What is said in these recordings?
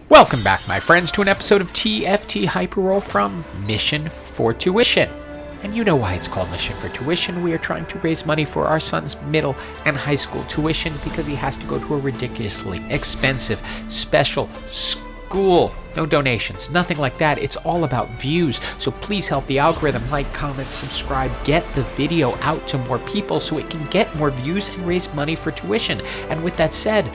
Welcome back, my friends, to an episode of TFT Hyperroll from Mission for Tuition. And you know why it's called Mission for Tuition. We are trying to raise money for our son's middle and high school tuition because he has to go to a ridiculously expensive special school. No donations, nothing like that. It's all about views. So please help the algorithm, like, comment, subscribe, get the video out to more people so it can get more views and raise money for tuition. And with that said,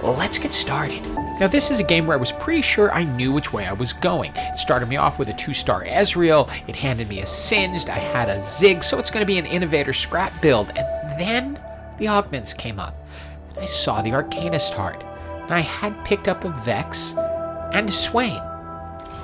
let's get started. Now this is a game where I was pretty sure I knew which way I was going. It started me off with a 2-star Ezreal, it handed me a Singed, I had a Zig, so it's going to be an Innovator scrap build. And then the augments came up, and I saw the Arcanist heart. And I had picked up a Vex and a Swain,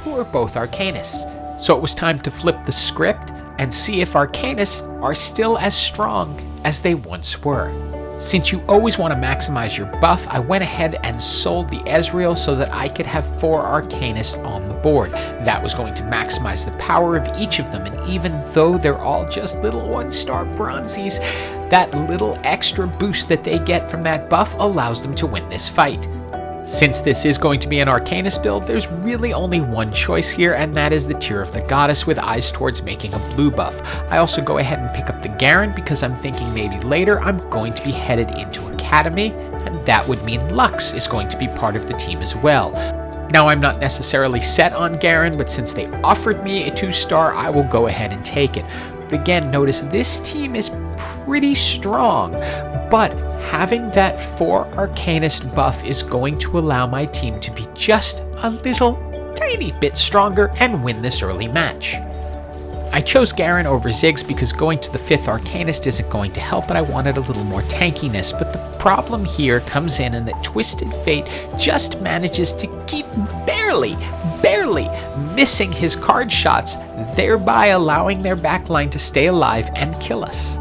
who are both Arcanists. So it was time to flip the script and see if Arcanists are still as strong as they once were. Since you always want to maximize your buff, I went ahead and sold the Ezreal so that I could have 4 Arcanists on the board. That was going to maximize the power of each of them, and even though they're all just little 1-star bronzies, that little extra boost that they get from that buff allows them to win this fight. Since this is going to be an Arcanist build, there's really only one choice here, and that is the Tear of the Goddess with eyes towards making a blue buff. I also go ahead and pick up the Garen because I'm thinking maybe later I'm going to be headed into Academy, and that would mean Lux is going to be part of the team as well. Now I'm not necessarily set on Garen, but since they offered me a 2-star, I will go ahead and take it. But again, notice this team is pretty strong, but having that 4 Arcanist buff is going to allow my team to be just a little tiny bit stronger and win this early match. I chose Garen over Ziggs because going to the 5th Arcanist isn't going to help, and I wanted a little more tankiness, but the problem here comes in that Twisted Fate just manages to keep barely missing his card shots, thereby allowing their backline to stay alive and kill us.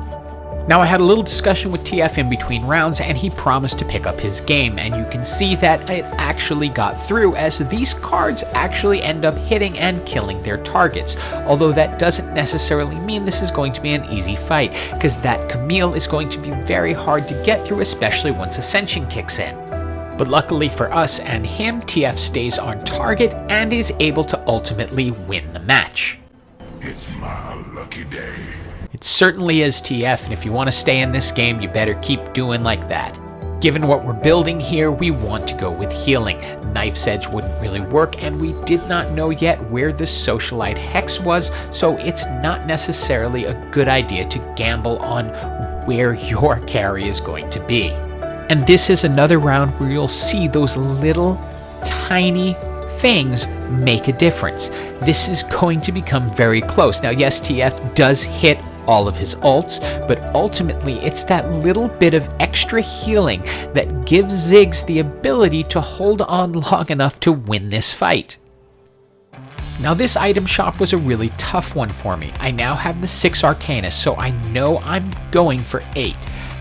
Now I had a little discussion with TF in between rounds, and he promised to pick up his game, and you can see that it actually got through, as these cards actually end up hitting and killing their targets. Although that doesn't necessarily mean this is going to be an easy fight, because that Camille is going to be very hard to get through, especially once Ascension kicks in. But luckily for us and him, TF stays on target and is able to ultimately win the match. It's my lucky day. It certainly is, TF, and if you want to stay in this game, you better keep doing like that. Given what we're building here, we want to go with healing. Knife's Edge wouldn't really work, and we did not know yet where the Socialite Hex was, so it's not necessarily a good idea to gamble on where your carry is going to be. And this is another round where you'll see those little tiny things make a difference. This is going to become very close. Now yes, TF does hit all of his ults, but ultimately it's that little bit of extra healing that gives Ziggs the ability to hold on long enough to win this fight. Now this item shop was a really tough one for me. I now have the 6 Arcanists, so I know I'm going for 8.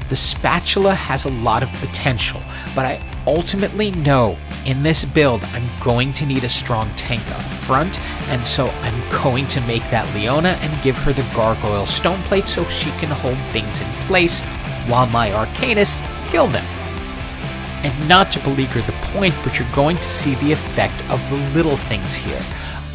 The spatula has a lot of potential, but I ultimately know in this build I'm going to need a strong tank up front, and so I'm going to make that Leona and give her the Gargoyle Stoneplate so she can hold things in place while my Arcanists kill them. And not to beleaguer the point, but you're going to see the effect of the little things here.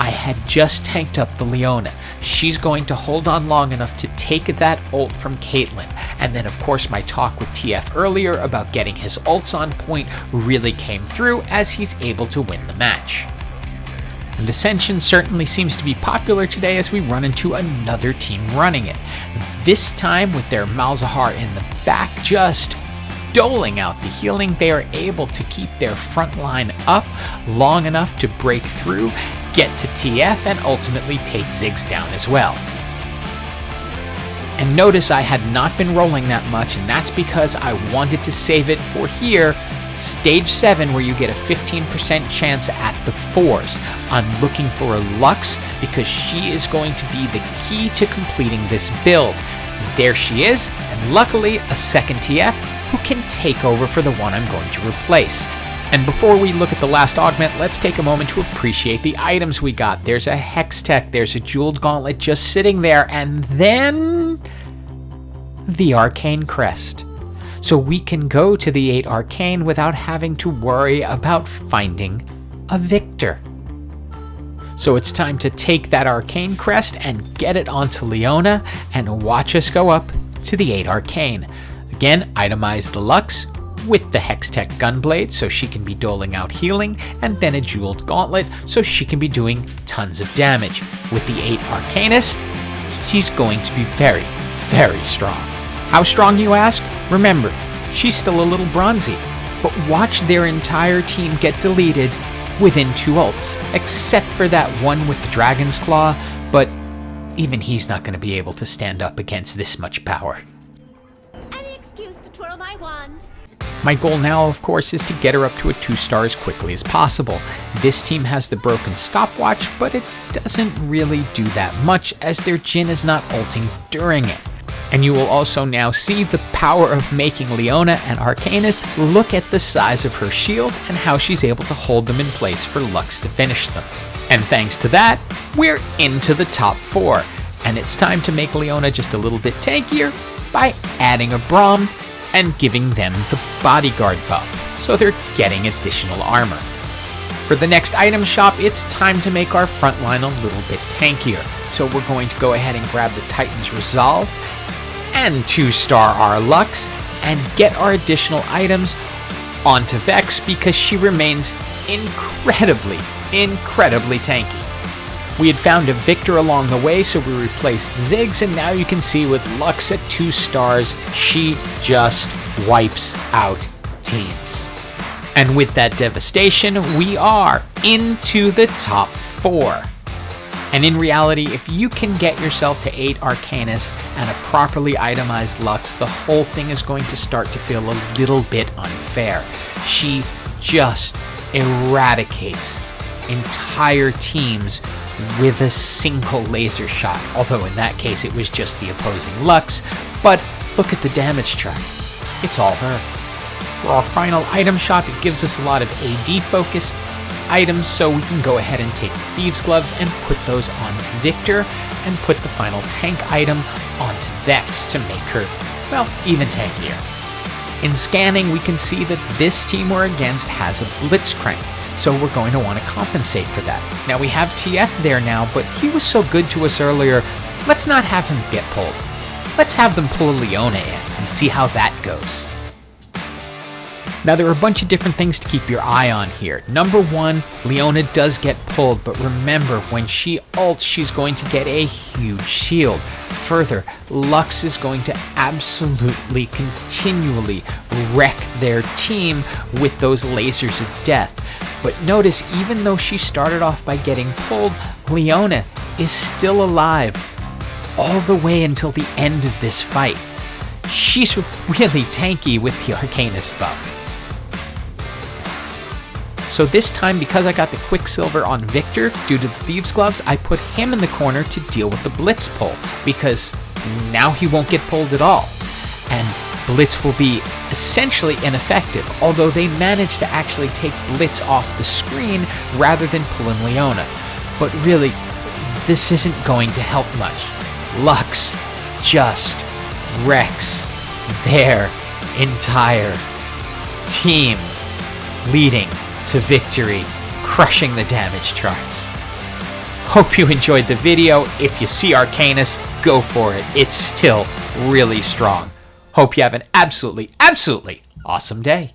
I had just tanked up the Leona. She's going to hold on long enough to take that ult from Caitlyn. And then of course my talk with TF earlier about getting his ults on point really came through, as he's able to win the match. And Ascension certainly seems to be popular today as we run into another team running it. This time with their Malzahar in the back just doling out the healing, they are able to keep their front line up long enough to break through, get to TF, and ultimately take Ziggs down as well. And notice I had not been rolling that much, and that's because I wanted to save it for here, Stage 7, where you get a 15% chance at the 4s. I'm looking for a Lux because she is going to be the key to completing this build. There she is, and luckily a second TF who can take over for the one I'm going to replace. And before we look at the last augment, let's take a moment to appreciate the items we got. There's a Hex Tech, there's a Jeweled Gauntlet just sitting there, and then the Arcane Crest. So we can go to the 8 Arcane without having to worry about finding a victor. So it's time to take that arcane crest and get it onto Leona and watch us go up to the 8 arcane. Again, itemize the Lux with the Hextech Gunblade so she can be doling out healing, and then a Jeweled Gauntlet so she can be doing tons of damage. With the 8 Arcanist, she's going to be very, very strong. How strong, you ask? Remember, she's still a little bronzy, but watch their entire team get deleted within 2 ults, except for that one with the Dragon's Claw, but even he's not going to be able to stand up against this much power. Any excuse to twirl my wand. My goal now, of course, is to get her up to a 2-star as quickly as possible. This team has the broken stopwatch, but it doesn't really do that much as their Jhin is not ulting during it. And you will also now see the power of making Leona an Arcanist. Look at the size of her shield and how she's able to hold them in place for Lux to finish them. And thanks to that, we're into the top 4. And it's time to make Leona just a little bit tankier by adding a Braum and giving them the bodyguard buff, so they're getting additional armor. For the next item shop, it's time to make our front line a little bit tankier. So we're going to go ahead and grab the Titan's Resolve and 2-star our Lux and get our additional items onto Vex because she remains incredibly tanky. We had found a Victor along the way, so we replaced Ziggs, and now you can see with Lux at 2 stars, she just wipes out teams. And with that devastation, we are into the top 4. And in reality, if you can get yourself to 8 Arcanists and a properly itemized Lux, the whole thing is going to start to feel a little bit unfair. She just eradicates entire teams with a single laser shot, although in that case it was just the opposing Lux, but look at the damage track. It's all her. For our final item shop, it gives us a lot of AD focused items, so we can go ahead and take Thieves' Gloves and put those on Victor, and put the final tank item onto Vex to make her, well, even tankier. In scanning, we can see that this team we're against has a Blitzcrank, so we're going to want to compensate for that. Now we have TF there now, but he was so good to us earlier, let's not have him get pulled. Let's have them pull a Leona in and see how that goes. Now there are a bunch of different things to keep your eye on here. Number 1, Leona does get pulled, but remember, when she ults, she's going to get a huge shield. Further, Lux is going to absolutely continually wreck their team with those lasers of death. But notice, even though she started off by getting pulled, Leona is still alive all the way until the end of this fight. She's really tanky with the Arcanist buff. So this time, because I got the Quicksilver on Victor due to the Thieves' Gloves, I put him in the corner to deal with the Blitz pull, because now he won't get pulled at all. And Blitz will be essentially ineffective, although they managed to actually take Blitz off the screen rather than pulling Leona. But really, this isn't going to help much. Lux just wrecks their entire team, leading to victory, crushing the damage charts. Hope you enjoyed the video. If you see Arcanist, go for it. It's still really strong. Hope you have an absolutely awesome day.